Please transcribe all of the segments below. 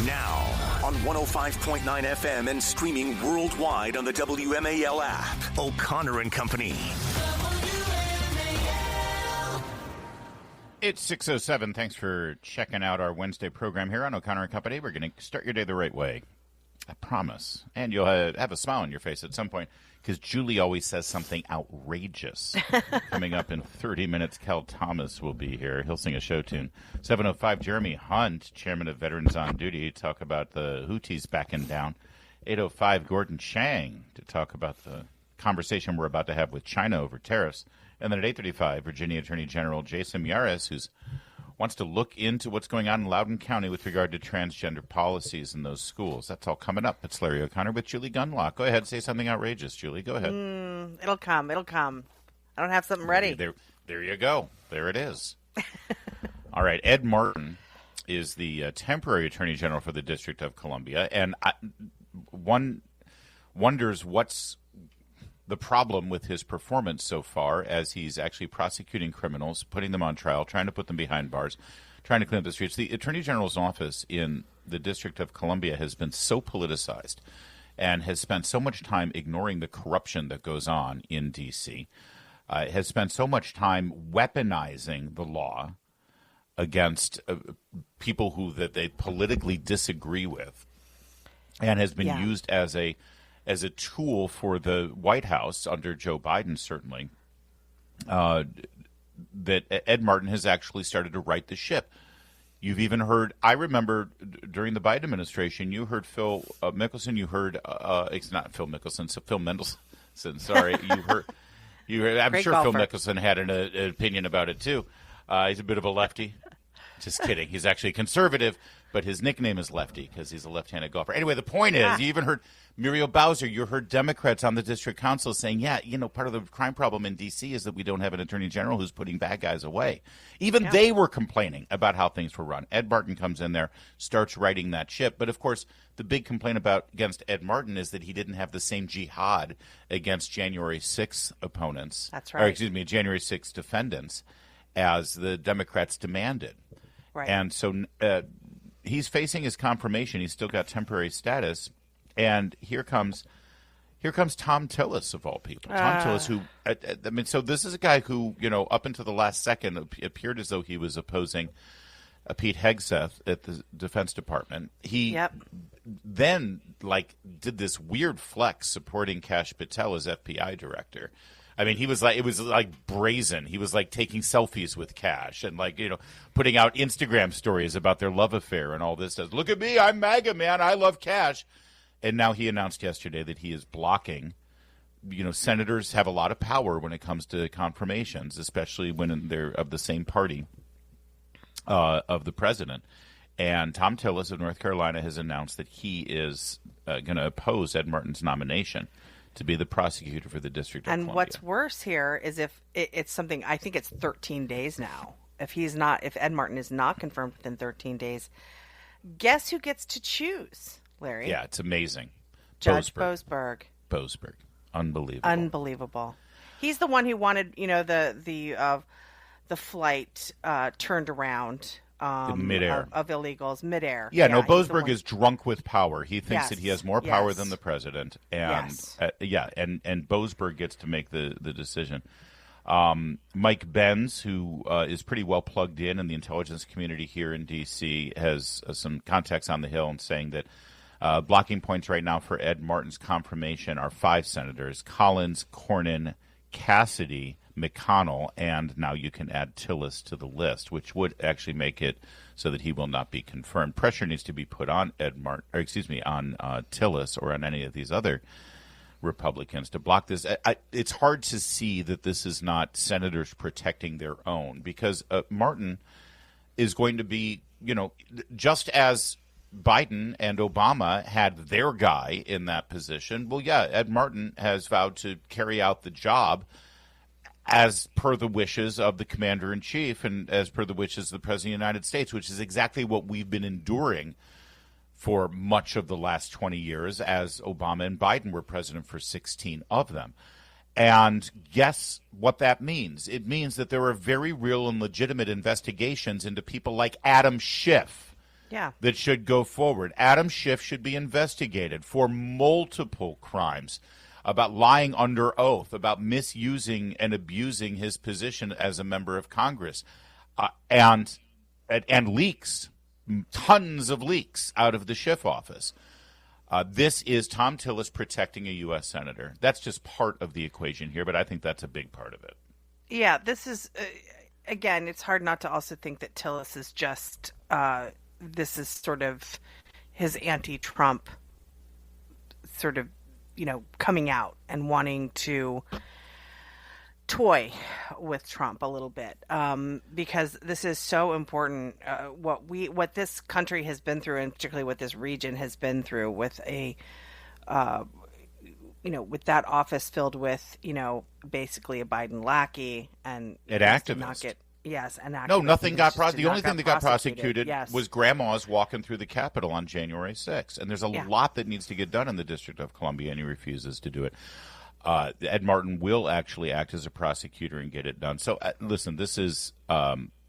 Now, on 105.9 FM and streaming worldwide on the WMAL app, O'Connor and Company. It's 6:07. Thanks for checking out our Wednesday program here on O'Connor and Company. We're going to start your day the right way. I promise. And you'll have a smile on your face at some point because Julie always says something outrageous. Coming up in 30 minutes, Cal Thomas will be here. He'll sing a show tune. 7:05, Jeremy Hunt, chairman of Veterans on Duty, talk about the Houthis backing down. 8:05, Gordon Chang to talk about the conversation we're about to have with China over tariffs. And then at 8:35, Virginia Attorney General Jason Miyares, who wants to look into what's going on in Loudoun County with regard to transgender policies in those schools. That's all coming up. It's Larry O'Connor with Julie Gunlock. Go ahead, say something outrageous, Julie. Go ahead. It'll come. I don't have something ready. There you go. There it is. All right. Ed Martin is the temporary Attorney General for the District of Columbia, and one wonders what's the problem with his performance so far as he's actually prosecuting criminals, putting them on trial, trying to put them behind bars, trying to clean up the streets. The Attorney General's office in the District of Columbia has been so politicized and has spent so much time ignoring the corruption that goes on in D.C., has spent so much time weaponizing the law against people who that they politically disagree with, and has been used as a tool for the White House under Joe Biden, certainly, that Ed Martin has actually started to right the ship. You've even heard, I remember during the Biden administration, you heard Phil Mickelson, it's not Phil Mickelson, so Phil Mendelson, sorry. you heard I'm Great sure golfer. Phil Mickelson had an opinion about it, too. He's a bit of a lefty. Just kidding. He's actually conservative, but his nickname is Lefty because he's a left-handed golfer. Anyway, the point is, you even heard Muriel Bowser. You heard Democrats on the district council saying, part of the crime problem in D.C. is that we don't have an attorney general who's putting bad guys away. Even they were complaining about how things were run. Ed Martin comes in there, starts righting that ship. But, of course, the big complaint against Ed Martin is that he didn't have the same jihad against January 6th opponents. That's right. Or, January 6th defendants as the Democrats demanded. Right. And so he's facing his confirmation. He's still got temporary status. And here comes Tom Tilis, of all people. Tom Tilis, who, so this is a guy who, up until the last second appeared as though he was opposing Pete Hegseth at the Defense Department. He then, did this weird flex supporting Kash Patel as FBI director. I mean, it was brazen. He was taking selfies with Kash and putting out Instagram stories about their love affair and all this stuff. Look at me, I'm MAGA, man. I love Kash. And now he announced yesterday that he is blocking. Senators have a lot of power when it comes to confirmations, especially when they're of the same party of the president. And Tom Tillis of North Carolina has announced that he is going to oppose Ed Martin's nomination to be the prosecutor for the District of Columbia. And what's worse here is if it's something, I think it's 13 days now. If Ed Martin is not confirmed within 13 days, guess who gets to choose, Larry? Yeah, it's amazing. Judge Boasberg. Unbelievable. He's the one who wanted, the flight turned around. Midair. Of illegals, midair. Yeah, no, Boasberg is drunk with power. He thinks that he has more power than the president. And and Boasberg gets to make the decision. Mike Benz, who is pretty well plugged in the intelligence community here in D.C., has some contacts on the Hill and saying that blocking points right now for Ed Martin's confirmation are 5 senators: Collins, Cornyn, Cassidy, McConnell, and now you can add Tillis to the list, which would actually make it so that he will not be confirmed. Pressure needs to be put on on Tillis or on any of these other Republicans to block this. It's hard to see that this is not senators protecting their own, because Martin is going to be, just as Biden and Obama had their guy in that position. Well, Ed Martin has vowed to carry out the job as per the wishes of the commander-in-chief and as per the wishes of the President of the United States, which is exactly what we've been enduring for much of the last 20 years as Obama and Biden were president for 16 of them. And guess what that means? It means that there are very real and legitimate investigations into people like Adam Schiff that should go forward. Adam Schiff should be investigated for multiple crimes about lying under oath, about misusing and abusing his position as a member of Congress, and leaks, tons of leaks out of the Schiff office. This is Tom Tillis protecting a U.S. senator. That's just part of the equation here, but I think that's a big part of it. Yeah, this is, again, it's hard not to also think that Tillis is just, this is sort of his anti-Trump sort of, coming out and wanting to toy with Trump a little bit, because this is so important. What this country has been through, and particularly what this region has been through, with with that office filled with basically a Biden lackey and an activist. An activist. No, nothing got prosecuted. The only thing that got prosecuted was grandmas walking through the Capitol on January 6th. And there's a lot that needs to get done in the District of Columbia, and he refuses to do it. Ed Martin will actually act as a prosecutor and get it done. So, listen, this is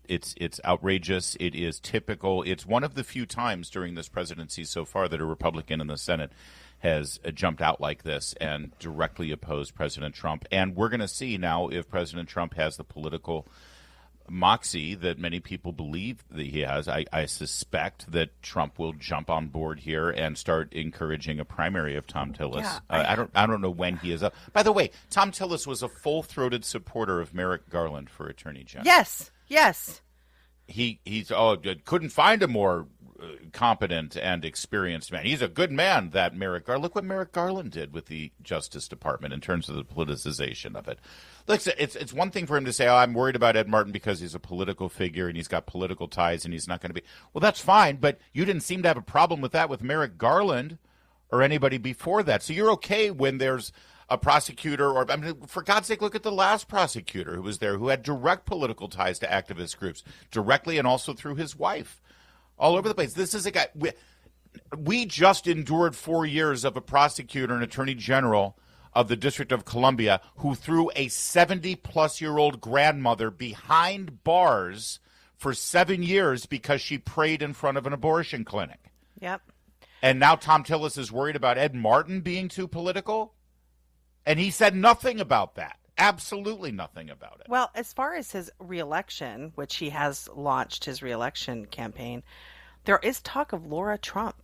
it's outrageous. It is typical. It's one of the few times during this presidency so far that a Republican in the Senate has jumped out like this and directly opposed President Trump. And we're going to see now if President Trump has the political moxie that many people believe that he has. I suspect that Trump will jump on board here and start encouraging a primary of Tom Tillis. Yeah, I don't know when he is up. By the way, Tom Tillis was a full-throated supporter of Merrick Garland for Attorney General. Yes. He's couldn't find a more competent and experienced man. He's a good man, that Merrick Garland. Look what Merrick Garland did with the Justice Department in terms of the politicization of it. Look, it's one thing for him to say, I'm worried about Ed Martin because he's a political figure and he's got political ties and he's not going to be. Well, that's fine, but you didn't seem to have a problem with that with Merrick Garland or anybody before that. So you're okay when there's a prosecutor, or for God's sake, look at the last prosecutor who was there, who had direct political ties to activist groups, directly and also through his wife. All over the place. This is a guy. We just endured 4 years of a prosecutor and attorney general of the District of Columbia who threw a 70-plus-year-old grandmother behind bars for 7 years because she prayed in front of an abortion clinic. Yep. And now Tom Tillis is worried about Ed Martin being too political? And he said nothing about that. Absolutely nothing about it. Well, as far as his reelection, which he has launched his reelection campaign, there is talk of Laura Trump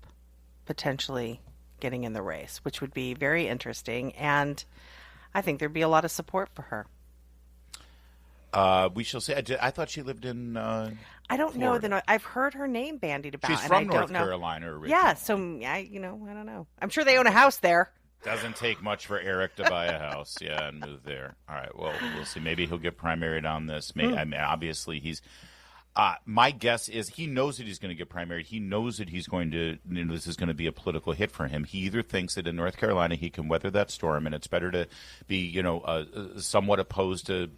potentially getting in the race, which would be very interesting. And I think there'd be a lot of support for her. We shall see. I thought she lived in I don't Florida. know. I've heard her name bandied about. She's from North Carolina originally. Yeah, so, I don't know. I'm sure they own a house there. Doesn't take much for Eric to buy a house, and move there. All right, well, we'll see. Maybe he'll get primaried on this. Obviously, he's. My guess is he knows that he's going to get primaried. He knows that he's going to. This is going to be a political hit for him. He either thinks that in North Carolina he can weather that storm, and it's better to be, somewhat opposed to.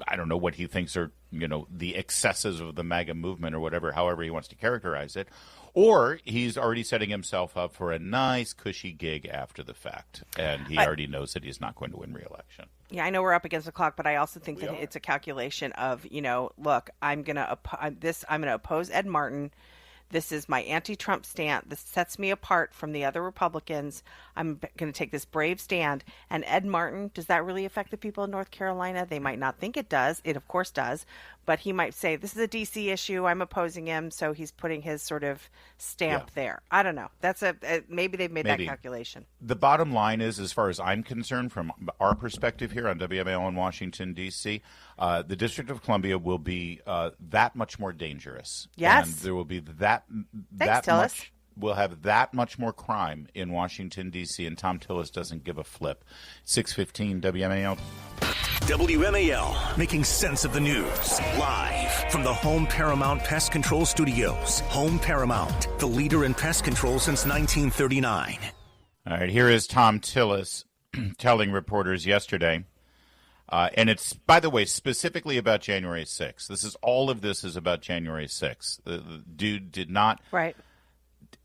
I don't know what he thinks are, the excesses of the MAGA movement or whatever, however he wants to characterize it. Or he's already setting himself up for a nice, cushy gig after the fact. And he already knows that he's not going to win re-election. Yeah, I know we're up against the clock, but I also think that it's a calculation of, look, I'm going to oppose Ed Martin. This is my anti-Trump stand. This sets me apart from the other Republicans. I'm going to take this brave stand. And Ed Martin, does that really affect the people in North Carolina? They might not think it does. It, of course, does. But he might say, this is a D.C. issue. I'm opposing him. So he's putting his sort of stamp there. I don't know. That's maybe they've made that calculation. The bottom line is, as far as I'm concerned, from our perspective here on WMAL in Washington, D.C., the District of Columbia will be that much more dangerous. Yes. And there will be that much. We'll have that much more crime in Washington, D.C., and Tom Tillis doesn't give a flip. 6:15 WMAL. WMAL, making sense of the news. Live from the Home Paramount Pest Control Studios. Home Paramount, the leader in pest control since 1939. All right, here is Tom Tillis telling reporters yesterday, and it's, by the way, specifically about January 6th. All of this is about January 6th. The dude did not... Right.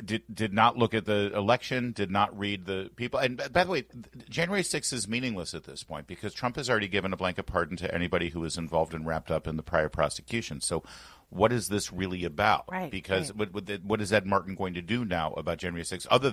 did not look at the election, did not read the people. And by the way, January 6th is meaningless at this point because Trump has already given a blanket pardon to anybody who was involved and wrapped up in the prior prosecution. So what is this really about? Right, because right. What is Ed Martin going to do now about January 6th other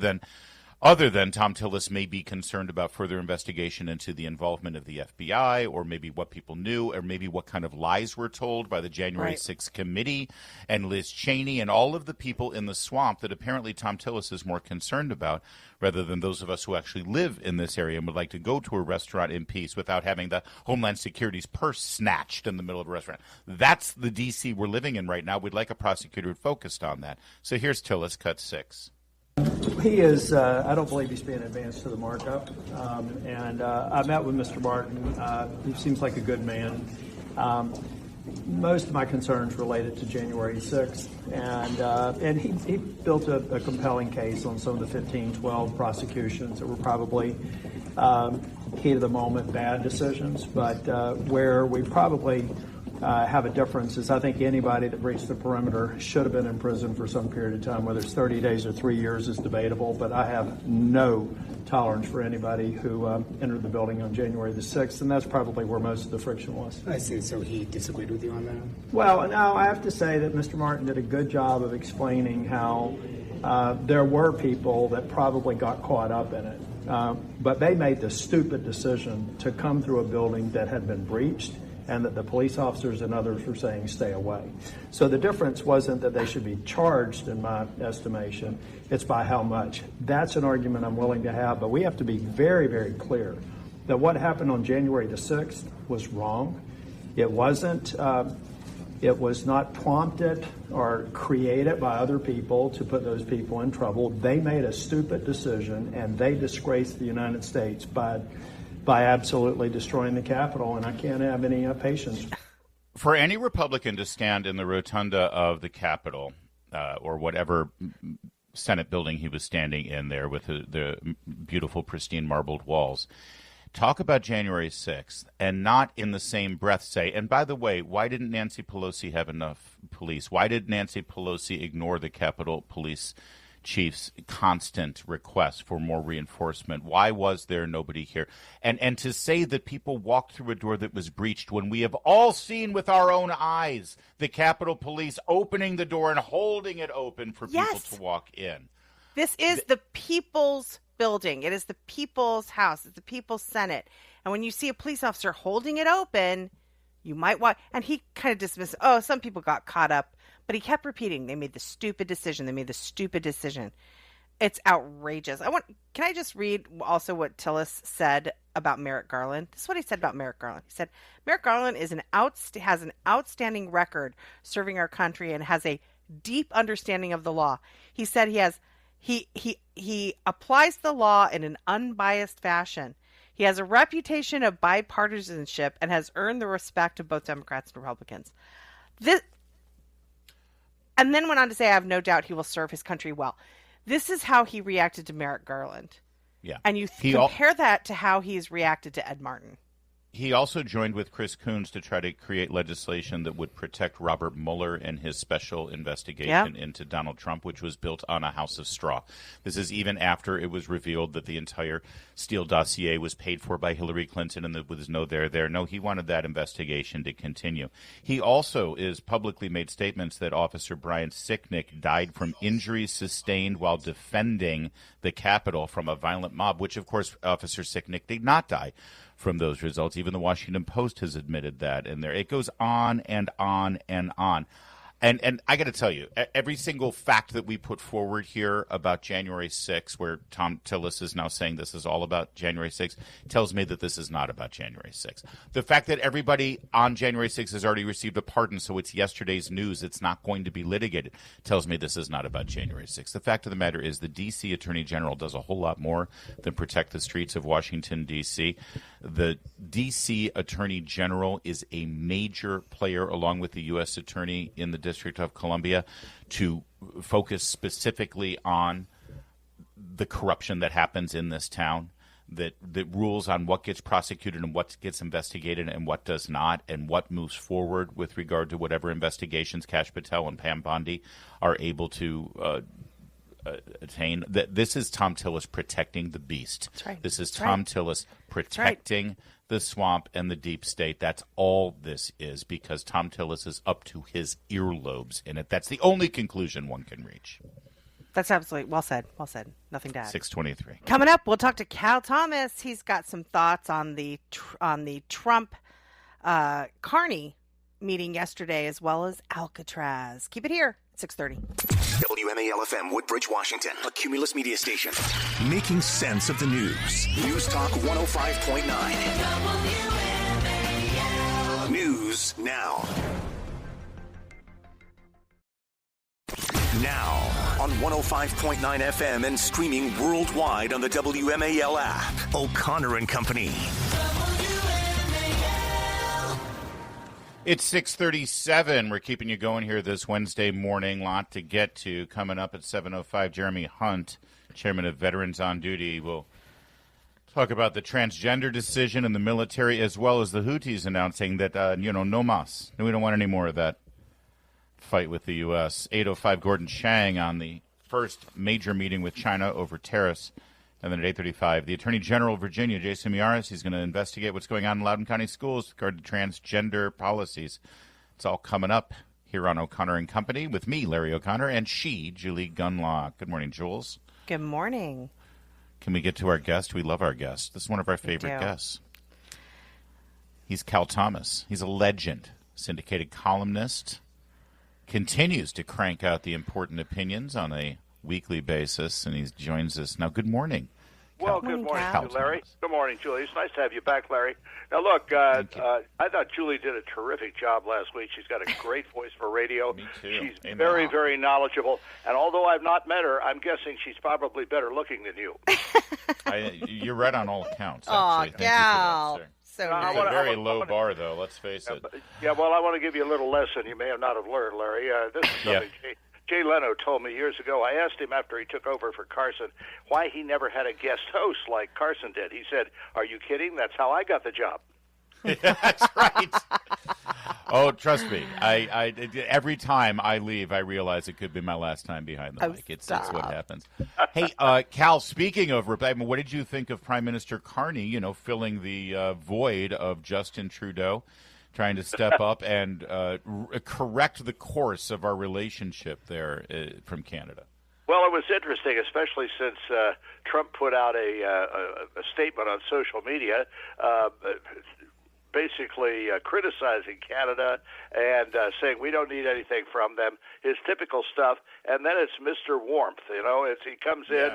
than Tom Tillis may be concerned about further investigation into the involvement of the FBI, or maybe what people knew, or maybe what kind of lies were told by the January 6th committee and Liz Cheney and all of the people in the swamp that apparently Tom Tillis is more concerned about, rather than those of us who actually live in this area and would like to go to a restaurant in peace without having the Homeland Security's purse snatched in the middle of a restaurant. That's the D.C. we're living in right now. We'd like a prosecutor focused on that. So here's Tillis, cut 6. He is, I don't believe he's being advanced to the markup. I met with Mr. Martin. He seems like a good man. Most of my concerns related to January 6th. And he built a compelling case on some of the 15-12 prosecutions that were probably heat of the moment bad decisions. But where we probably have a difference is I think anybody that breached the perimeter should have been in prison for some period of time. Whether it's 30 days or 3 years is debatable, but I have no tolerance for anybody who entered the building on January the 6th, and that's probably where most of the friction was. I see. So he disagreed with you on that? Well, no, I have to say that Mr. Martin did a good job of explaining how there were people that probably got caught up in it, but they made the stupid decision to come through a building that had been breached and that the police officers and others were saying stay away. So the difference wasn't that they should be charged, in my estimation, it's by how much. That's an argument I'm willing to have, but we have to be very, very clear that what happened on January the 6th was wrong. It wasn't, it was not prompted or created by other people to put those people in trouble. They made a stupid decision and they disgraced the United States by absolutely destroying the Capitol, and I can't have any patience. For any Republican to stand in the rotunda of the Capitol or whatever Senate building he was standing in there with the beautiful, pristine marbled walls, talk about January 6th and not in the same breath say, and by the way, why didn't Nancy Pelosi have enough police? Why did Nancy Pelosi ignore the Capitol Police Chief's constant request for more reinforcement? Why was there nobody here? And to say that people walked through a door that was breached when we have all seen with our own eyes the Capitol Police opening the door and holding it open for people to walk in. This is the people's building. It is the people's house. It's the people's Senate. And when you see a police officer holding it open, you might want, and he kind of dismissed, some people got caught up. But he kept repeating, they made the stupid decision. They made the stupid decision. It's outrageous. Can I just read also what Tillis said about Merrick Garland? This is what he said about Merrick Garland. He said, Merrick Garland has an outstanding record serving our country and has a deep understanding of the law. He said he applies the law in an unbiased fashion. He has a reputation of bipartisanship and has earned the respect of both Democrats and Republicans. And then went on to say, I have no doubt he will serve his country well. This is how he reacted to Merrick Garland. Yeah. And you compare that to how he's reacted to Ed Martin. He also joined with Chris Coons to try to create legislation that would protect Robert Mueller and his special investigation into Donald Trump, which was built on a house of straw. This is even after it was revealed that the entire Steele dossier was paid for by Hillary Clinton and there was no there. No, he wanted that investigation to continue. He also is publicly made statements that Officer Brian Sicknick died from injuries sustained while defending the Capitol from a violent mob, which, of course, Officer Sicknick did not die from those results. Even the Washington Post has admitted that in there. It goes on and on and on. And I got to tell you, every single fact that we put forward here about January 6th, where Tom Tillis is now saying this is all about January 6th, tells me that this is not about January 6th. The fact that everybody on January 6th has already received a pardon, so it's yesterday's news, it's not going to be litigated, tells me this is not about January 6th. The fact of the matter is the D.C. Attorney General does a whole lot more than protect the streets of Washington, D.C. The D.C. Attorney General is a major player, along with the U.S. Attorney in the District of Columbia, to focus specifically on the corruption that happens in this town, that rules on what gets prosecuted and what gets investigated and what does not, and what moves forward with regard to whatever investigations Kash Patel and Pam Bondi are able to attain. This is Tom Tillis protecting the beast. That's right. This is Tom Tillis protecting the swamp and the deep state. That's all this is, because Tom Tillis is up to his earlobes in it. That's the only conclusion one can reach. That's absolutely well said. Well said. Nothing to add. 6:23. Coming up, we'll talk to Cal Thomas. He's got some thoughts on the Trump Carney meeting yesterday, as well as Alcatraz. Keep it here. 6:30. WMAL FM, Woodbridge, Washington, a Cumulus media station. Making sense of the news. News Talk 105.9. WMAL. News now. Now on 105.9 FM and streaming worldwide on the WMAL app. O'Connor and Company. It's 6:37. We're keeping you going here this Wednesday morning. Lot to get to. Coming up at 7:05, Jeremy Hunt, chairman of Veterans on Duty, will talk about the transgender decision in the military, as well as the Houthis announcing that, no mas. We don't want any more of that fight with the U.S. 8:05, Gordon Chang on the first major meeting with China over tariffs. And then at 8:35, the Attorney General of Virginia, Jason Miyares, he's going to investigate what's going on in Loudoun County schools with regard to transgender policies. It's all coming up here on O'Connor and Company with me, Larry O'Connor, and she, Julie Gunlock. Good morning, Jules. Good morning. Can we get to our guest? We love our guest. This is one of our favorite guests. He's Cal Thomas. He's a legend, syndicated columnist, continues to crank out the important opinions on a weekly basis, and he joins us now. Good morning. Well, good morning, Larry. Good morning, Julie. It's nice to have you back, Larry. Now, look, I thought Julie did a terrific job last week. She's got a great voice for radio. Me too. She's very, very knowledgeable. And although I've not met her, I'm guessing she's probably better looking than you. You're right on all accounts. Oh, Thank Gal. you for that, So nice. It's a very low bar, though. Let's face it. Yeah, well, I want to give you a little lesson you may have not have learned, Larry. This is something Jay Leno told me years ago. I asked him after he took over for Carson why he never had a guest host like Carson did. He said, "Are you kidding? That's how I got the job." That's right. Oh, trust me. I every time I leave, I realize it could be my last time behind the mic. It's what happens. Hey, Cal, speaking of, what did you think of Prime Minister Carney, filling the void of Justin Trudeau, trying to step up and correct the course of our relationship there from Canada? Well, it was interesting, especially since Trump put out a statement on social media basically criticizing Canada and saying we don't need anything from them, his typical stuff. And then it's Mr. Warmth, he comes in,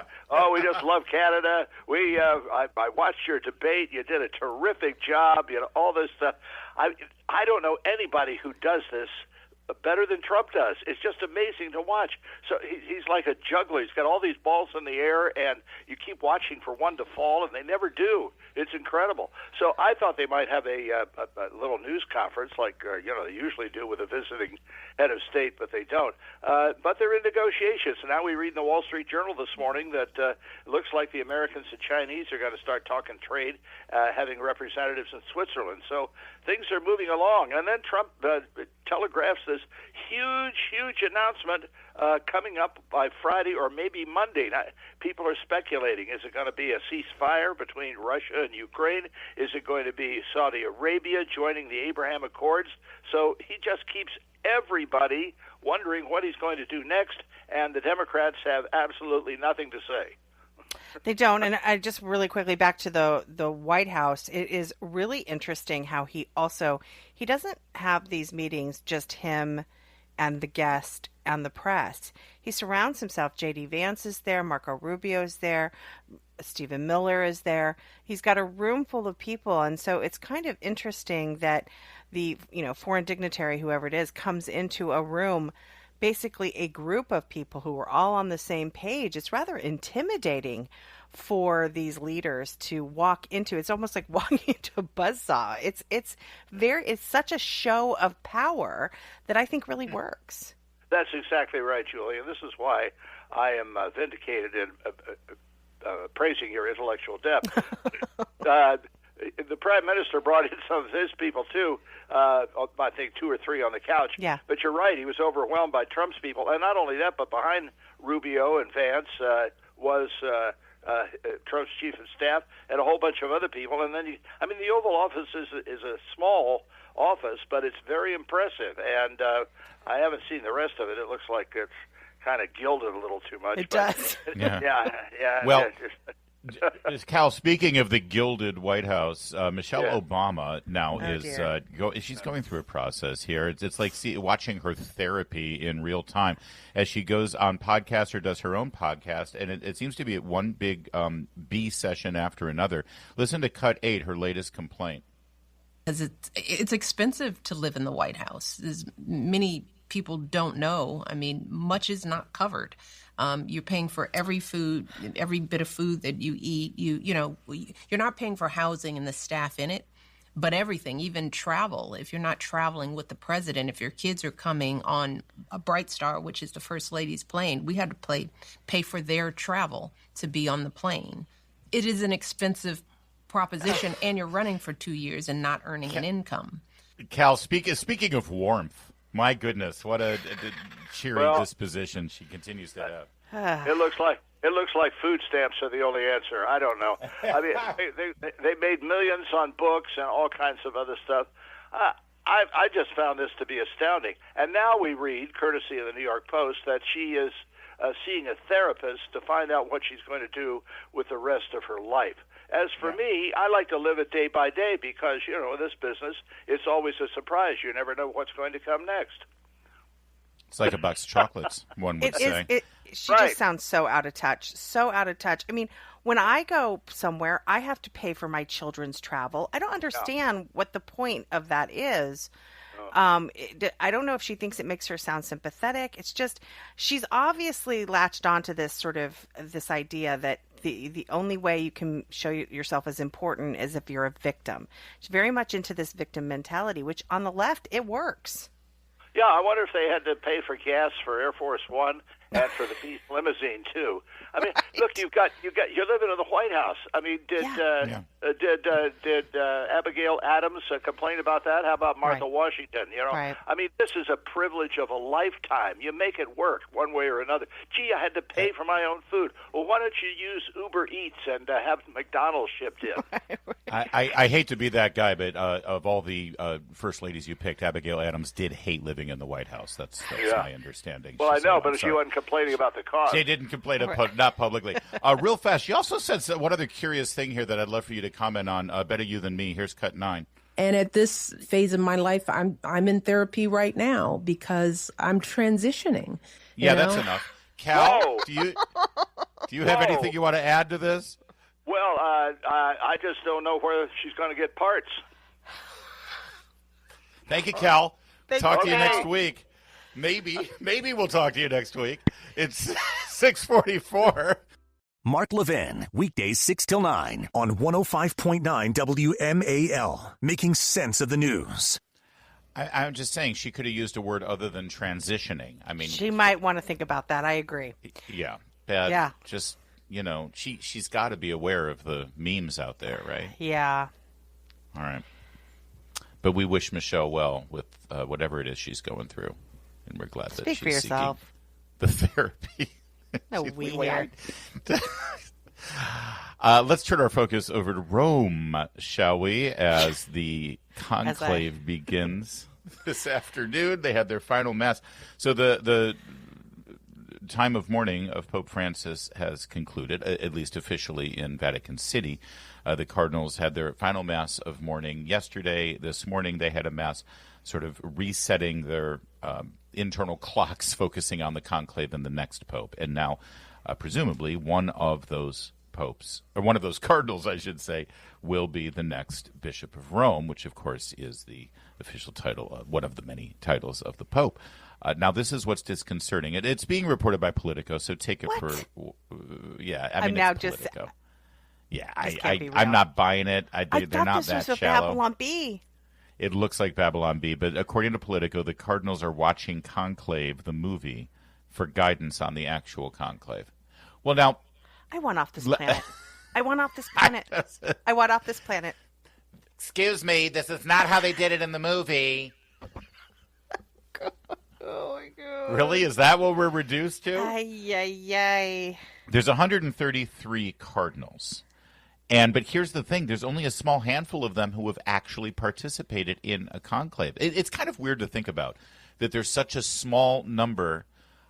we just love Canada. I watched your debate. You did a terrific job, all this stuff. I don't know anybody who does this better than Trump does. It's just amazing to watch. So he's like a juggler. He's got all these balls in the air, and you keep watching for one to fall, and they never do. It's incredible. So I thought they might have a little news conference like they usually do with a visiting head of state, but they don't. But they're in negotiations. So now we read in the Wall Street Journal this morning that it looks like the Americans and Chinese are going to start talking trade, having representatives in Switzerland. So things are moving along. And then Trump telegraphs this huge announcement coming up by Friday or maybe Monday. Now, people are speculating. Is it going to be a ceasefire between Russia and Ukraine? Is it going to be Saudi Arabia joining the Abraham Accords? So he just keeps everybody wondering what he's going to do next, and the Democrats have absolutely nothing to say. They don't. And I just really quickly back to the White House. It is really interesting how he doesn't have these meetings, just him and the guest and the press. He surrounds himself. J.D. Vance is there. Marco Rubio is there. Stephen Miller is there. He's got a room full of people. And so it's kind of interesting that the, foreign dignitary, whoever it is, comes into a room, basically a group of people who are all on the same page. It's rather intimidating for these leaders to walk into. It's almost like walking into a buzzsaw. It's such a show of power that I think really works. That's exactly right, Julie. And this is why I am vindicated in praising your intellectual depth. the Prime Minister brought in some of his people, too. I think 2 or 3 on the couch. Yeah. But you're right. He was overwhelmed by Trump's people. And not only that, but behind Rubio and Vance was Trump's chief of staff and a whole bunch of other people. And then, the Oval Office is a small office, but it's very impressive. And I haven't seen the rest of it. It looks like it's kind of gilded a little too much. It does. Yeah. Well, Cal, speaking of the gilded White House, Michelle Obama now she's going through a process here. It's like watching her therapy in real time as she goes on podcasts or does her own podcast, and it seems to be at one big B session after another. Listen to Cut 8, her latest complaint. Because it's expensive to live in the White House. As many people don't know, much is not covered. You're paying for every bit of food that you eat. You're not paying for housing and the staff in it, but everything, even travel. If you're not traveling with the president, if your kids are coming on a Bright Star, which is the First Lady's plane, we had to pay for their travel to be on the plane. It is an expensive proposition, and you're running for 2 years and not earning an income. Cal, speaking of warmth, my goodness, what a cheery disposition she continues to have. It looks like food stamps are the only answer. I don't know. They made millions on books and all kinds of other stuff. I just found this to be astounding. And now we read, courtesy of the New York Post, that she is seeing a therapist to find out what she's going to do with the rest of her life. As for me, I like to live it day by day because, in this business, it's always a surprise. You never know what's going to come next. It's like a box of chocolates, one would say. She just sounds so out of touch, when I go somewhere, I have to pay for my children's travel. I don't understand what the point of that is. I don't know if she thinks it makes her sound sympathetic. It's just she's obviously latched onto this this idea that the only way you can show yourself as important is if you're a victim. She's very much into this victim mentality, which on the left, it works. Yeah, I wonder if they had to pay for gas for Air Force One and for the Peace limousine too. Look, you're living in the White House. Did Abigail Adams complain about that? How about Martha Washington? This is a privilege of a lifetime. You make it work one way or another. Gee, I had to pay for my own food. Well, why don't you use Uber Eats and have McDonald's shipped in? I hate to be that guy, but of all the first ladies you picked, Abigail Adams did hate living in the White House. That's my understanding. Well, I know, but she wasn't complaining about the cost. She didn't complain, not publicly. Real fast, she also said one other curious thing here that I'd love for you to comment on. Better you than me. Here's Cut 9. And at this phase of my life, I'm in therapy right now because I'm transitioning. Yeah, that's enough. Cal, do you have anything you want to add to this? Well, I just don't know where she's going to get parts. Thank you, Cal. Talk to you next week. Maybe we'll talk to you next week. It's 6:44. Mark Levin, weekdays 6 till 9 on 105.9 WMAL, making sense of the news. I'm just saying she could have used a word other than transitioning. She might want to think about that. I agree. Yeah. Just, she's got to be aware of the memes out there, right? Yeah. All right. But we wish Michelle well with whatever it is she's going through. And we're glad that she's seeking the therapy. No, weird. Let's turn our focus over to Rome, shall we, as the conclave begins this afternoon. They had their final mass. So the time of mourning of Pope Francis has concluded, at least officially in Vatican City. The cardinals had their final mass of mourning yesterday. This morning they had a mass sort of resetting their internal clocks, focusing on the conclave and the next pope. And now, presumably, one of those popes, or one of those cardinals, I should say, will be the next Bishop of Rome, which, of course, is the official title, one of the many titles of the Pope. Now, this is what's disconcerting. It's being reported by Politico, so take it for, I'm now it's Politico. Just... Yeah, I'm not buying it. They're not that shallow. Babylon B. It looks like Babylon B, but according to Politico, the cardinals are watching Conclave, the movie, for guidance on the actual conclave. Well, now... I want off this planet. I want off this planet. I want off this planet. Excuse me, this is not how they did it in the movie. Oh, my God. Really? Is that what we're reduced to? Ay. There's 133 cardinals. But here's the thing. There's only a small handful of them who have actually participated in a conclave. It's kind of weird to think about that there's such a small number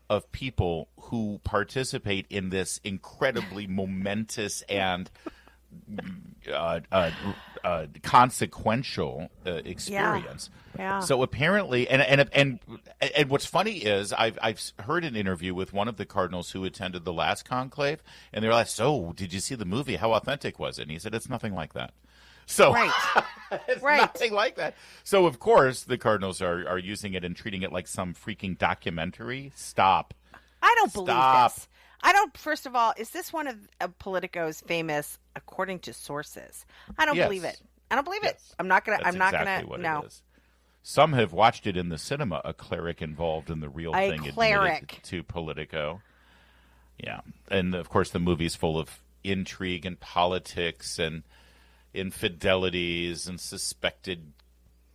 of people who participate in this incredibly momentous and consequential experience. Yeah. So apparently, and what's funny is I've heard an interview with one of the cardinals who attended the last conclave, and they were like, "So, did you see the movie? How authentic was it?" And he said, "It's nothing like that." So it's nothing like that. So of course the cardinals are using it and treating it like some freaking documentary. Stop. I don't believe this. I don't. First of all, is this one of Politico's famous, according to sources? I don't believe it. I don't believe it. I'm not gonna. That's I'm not exactly gonna. what No. it is. Some have watched it in the cinema. A cleric involved in the real thing admitted to Politico. Yeah, and of course the movie's full of intrigue and politics and infidelities and suspected.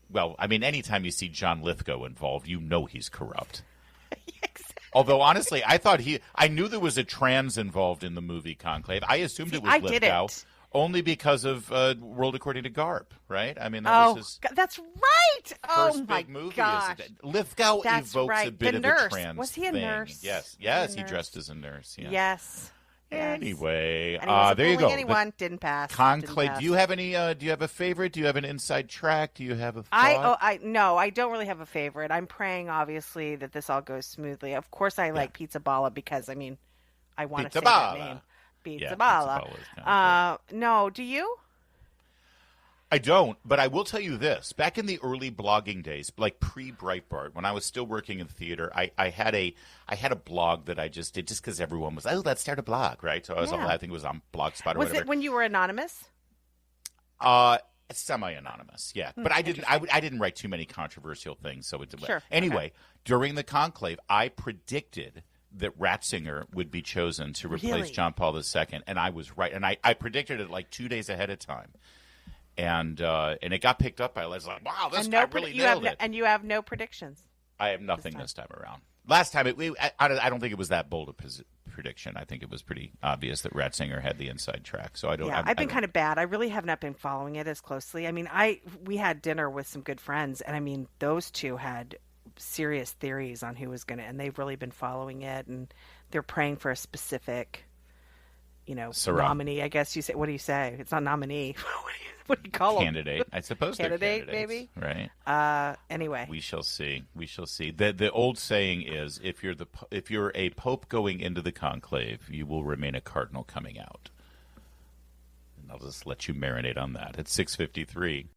Well, I mean, anytime you see John Lithgow involved, you know he's corrupt. Exactly. Although, honestly, I knew there was a trans involved in the movie Conclave. I assumed it was Lithgow. Didn't. Only because of World According to Garp, right? I mean, that was his that's right. first big movie. Gosh. Lithgow That's evokes right. a bit The of nurse. a trans Was he a thing. nurse? Yes, he dressed as a nurse. Yeah. Yes. Anyway, And he wasn't there you go. bullying anyone. Didn't pass. Conclave. Do you have any? Do you have a favorite? Do you have an inside track? Do you have a thought? I don't really have a favorite. I'm praying, obviously, that this all goes smoothly. Of course, I like Pizza Balla because I want to say that name. Pizza Balla. No, do you? I don't, but I will tell you this. Back in the early blogging days, like pre-Breitbart, when I was still working in theater, I had a blog that I just did just because everyone was, let's start a blog, right? So I think it was on Blogspot or whatever. Was it when you were anonymous? Semi-anonymous, yeah. But I didn't write too many controversial things. So anyway, during the conclave, I predicted that Ratzinger would be chosen to replace John Paul II, and I was right. And I predicted it like 2 days ahead of time. And it got picked up by Les. Like, wow, this guy really nailed it. And you have no predictions. I have nothing this time around. Last time, I don't think it was that bold a prediction. I think it was pretty obvious that Ratzinger had the inside track. So I don't. Yeah, I've been kind of bad. I really have not been following it as closely. I mean, we had dinner with some good friends, and I mean, those two had serious theories on who was going to, and they've really been following it, and they're praying for a specific, nominee. I guess you say. What do you say? It's not nominee. What do you call candidate? I suppose candidate, they're candidates, maybe. Right. Anyway, we shall see. The old saying is, if you're a pope going into the conclave, you will remain a cardinal coming out. And I'll just let you marinate on that. It's 6:53.